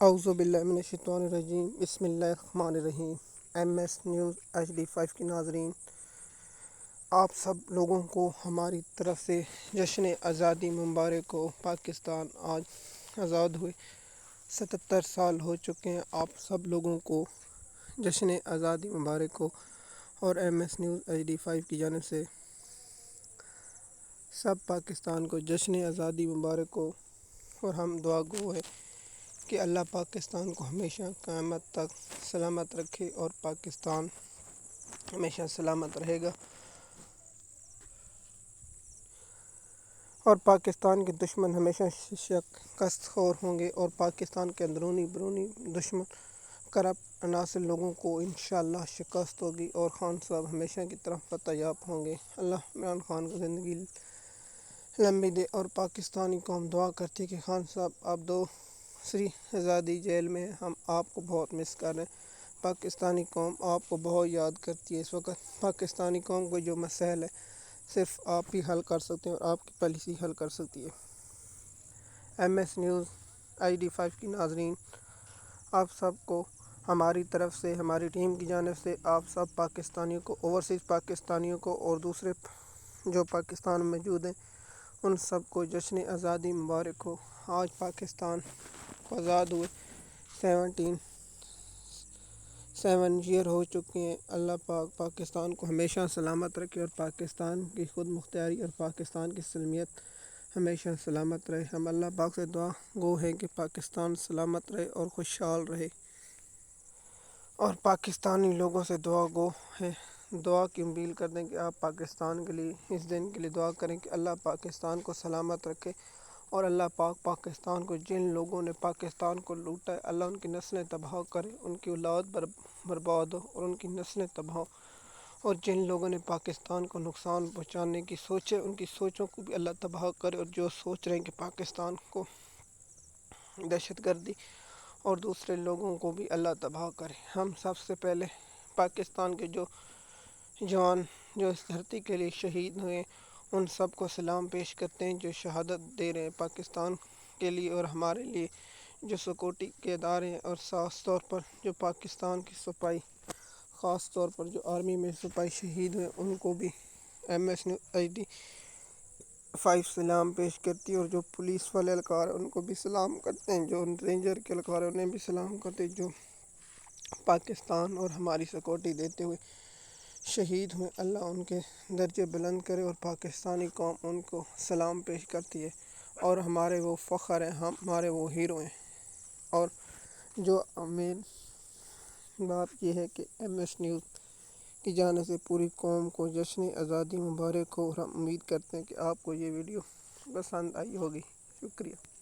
اعوذ باللہ من الشیطان الرجیم، بسم اللہ الرحمن الرحیم۔ ایم ایس نیوز HD5 کی ناظرین، آپ سب لوگوں کو ہماری طرف سے جشن آزادی مبارک ہو۔ پاکستان آج آزاد ہوئے 77 سال ہو چکے ہیں۔ آپ سب لوگوں کو جشن آزادی مبارک ہو، اور ایم ایس نیوز HD5 کی جانب سے سب پاکستان کو جشن آزادی مبارک ہو، اور ہم دعا گو ہیں کہ اللہ پاکستان کو ہمیشہ قیامت تک سلامت رکھے، اور پاکستان ہمیشہ سلامت رہے گا، اور پاکستان کے دشمن ہمیشہ شکست خور ہوں گے، اور پاکستان کے اندرونی بیرونی دشمن کرپٹ عناصر لوگوں کو انشاءاللہ شکست ہوگی، اور خان صاحب ہمیشہ کی طرف فتح یاب ہوں گے۔ اللہ عمران خان کو زندگی لمبی دے، اور پاکستانی قوم دعا کرتی ہے کہ خان صاحب آپ دوسری آزادی جیل میں، ہم آپ کو بہت مس کر رہے ہیں۔ پاکستانی قوم آپ کو بہت یاد کرتی ہے اس وقت۔ پاکستانی قوم کو جو مسائل ہے صرف آپ ہی حل کر سکتے ہیں، اور آپ کی پالیسی حل کر سکتی ہے۔ ایم ایس نیوز ID5 کی ناظرین، آپ سب کو ہماری طرف سے، ہماری ٹیم کی جانب سے، آپ سب پاکستانیوں کو، اوورسیز پاکستانیوں کو، اور دوسرے جو پاکستان میں موجود ہیں ان سب کو جشن آزادی مبارک ہو۔ آج پاکستان کو آزاد ہوئے 7 ایئر ہو چکے ہیں۔ اللہ پاک پاکستان کو ہمیشہ سلامت رکھے، اور پاکستان کی خود مختاری اور پاکستان کی سلمیت ہمیشہ سلامت رہے۔ ہم اللہ پاک سے دعا گو ہیں کہ پاکستان سلامت رہے اور خوشحال رہے، اور پاکستانی لوگوں سے دعا گو ہے، دعا کی اپیل کرتے ہیں کہ آپ پاکستان کے لیے اس دن کے لیے دعا کریں کہ اللہ پاکستان کو سلامت رکھے، اور اللہ پاک پاکستان کو، جن لوگوں نے پاکستان کو لوٹا ہے، اللہ ان کی نسلیں تباہ کرے، ان کی اولاد برباد ہو، اور ان کی نسلیں تباہ ہو، اور جن لوگوں نے پاکستان کو نقصان پہنچانے کی سوچے ان کی سوچوں کو بھی اللہ تباہ کرے، اور جو سوچ رہے ہیں کہ پاکستان کو دہشت گردی اور دوسرے لوگوں کو بھی اللہ تباہ کرے۔ ہم سب سے پہلے پاکستان کے جو جوان جو اس دھرتی کے لیے شہید ہوئے ہیں ان سب کو سلام پیش کرتے ہیں، جو شہادت دے رہے ہیں پاکستان کے لیے اور ہمارے لیے، جو سیکورٹی کے ادارے ہیں، اور خاص طور پر جو پاکستان کی سپاہی، خاص طور پر جو آرمی میں سپاہی شہید ہوئے ان کو بھی ایم ایس نیوز ID5 سلام پیش کرتی ہے، اور جو پولیس والے اہلکار ہیں ان کو بھی سلام کرتے ہیں، جو رینجر کے اہلکار ہیں انہیں بھی سلام کرتے ہیں، جو پاکستان اور ہماری سیکورٹی دیتے ہوئے شہید ہوئے۔ اللہ ان کے درجے بلند کرے، اور پاکستانی قوم ان کو سلام پیش کرتی ہے، اور ہمارے وہ فخر ہیں، ہمارے وہ ہیرو ہیں۔ اور جو مین بات یہ ہے کہ ایم ایس نیوز کی جانب سے پوری قوم کو جشن آزادی مبارک ہو، اور ہم امید کرتے ہیں کہ آپ کو یہ ویڈیو پسند آئی ہوگی۔ شکریہ۔